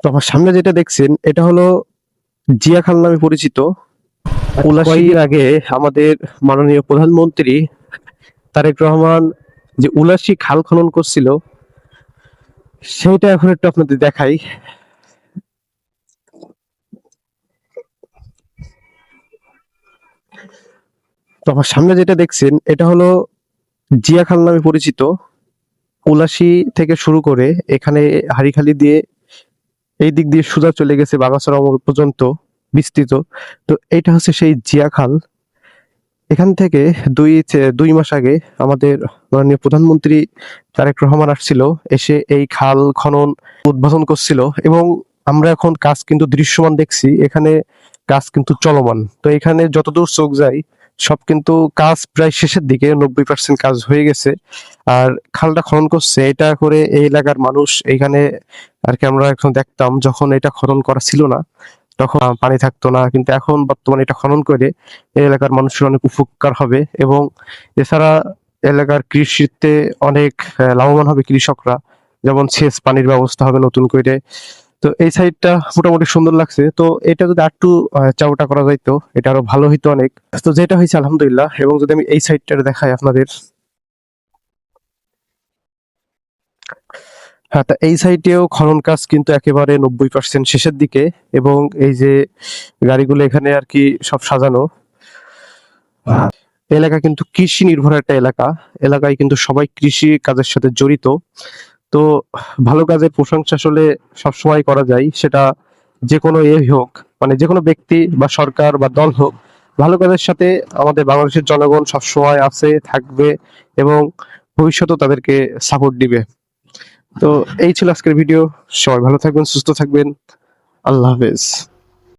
তো আমার সামনে যেটা দেখছেন এটা হলো জিয়া খাল নামে পরিচিত। কয়েকদিন আগে আমাদের মাননীয় প্রধানমন্ত্রী তারেক রহমান যে উলাসী খাল খনন করছিল সেইটা এখন একটু আপনাদের দেখাই। তো আমার সামনে যেটা দেখছেন এটা হলো জিয়া খাল নামে পরিচিত। উলাসী থেকে শুরু করে এখানে হাড়িখালি দিয়ে এই দিক দিয়ে সোজা চলে গেছে বাগাছড়া পর্যন্ত বিস্তৃত। তো এটা হচ্ছে সেই জিয়া খাল। এখান থেকে দুই মাস আগে আমাদের মাননীয় প্রধানমন্ত্রী তারেক রহমান আসছিল, এসে এই খাল খনন উদ্বোধন করছিল এবং আমরা এখন কাজ কিন্তু দৃশ্যমান দেখছি। এখানে কাজ কিন্তু চলমান। তো এখানে যতদূর চোখ যায় সব কিন্তু কাজ প্রায় শেষের দিকে, 90% কাজ হয়ে গেছে। আর খালটা খনন করছে এটা করে এই এলাকার মানুষ। এখানে আর কি আমরা এখন দেখতাম যখন এটা খনন করা ছিল না তখন পানি থাকতো না, কিন্তু এখন বর্তমানে এটা খনন করে এই এলাকার মানুষের অনেক উপকার হবে এবং এছাড়া এলাকার কৃষিতে অনেক লাভবান হবে কৃষকরা। যেমন সেচ পানির ব্যবস্থা হবে নতুন করে। তো এই সাইডটা মোটামুটি সুন্দর লাগছে। তো এটা যদি আরেকটু চাওটা করা যাইতো এটা আরো ভালো হইতো অনেক। তো যেটা হয়েছে আলহামদুলিল্লাহ। এবং যদি আমি এই সাইডটা দেখাই আপনাদের, হ্যাঁ, তা এই সাইডেও খনন কাজ কিন্তু একেবারে 90% শেষের দিকে। এবং এই যে গাড়িগুলো এখানে আর কি সব সাজানো। এলাকা কিন্তু কৃষি নির্ভর একটা এলাকা। এলাকায় কিন্তু সবাই কৃষি কাজের সাথে জড়িত। তো ভালো কাজের প্রশংসা আসলে সবসময় করা যায়, সেটা যে কোনো হোক, মানে যে কোনো ব্যক্তি বা সরকার বা দল হোক। ভালো কাজের সাথে আমাদের বাংলাদেশের জনগণ সবসময় আছে, থাকবে এবং ভবিষ্যতেও তাদেরকে সাপোর্ট দিবে। তো এই ছিল আজকের ভিডিও। সবাই ভালো থাকবেন, সুস্থ থাকবেন। আল্লাহ হাফেজ।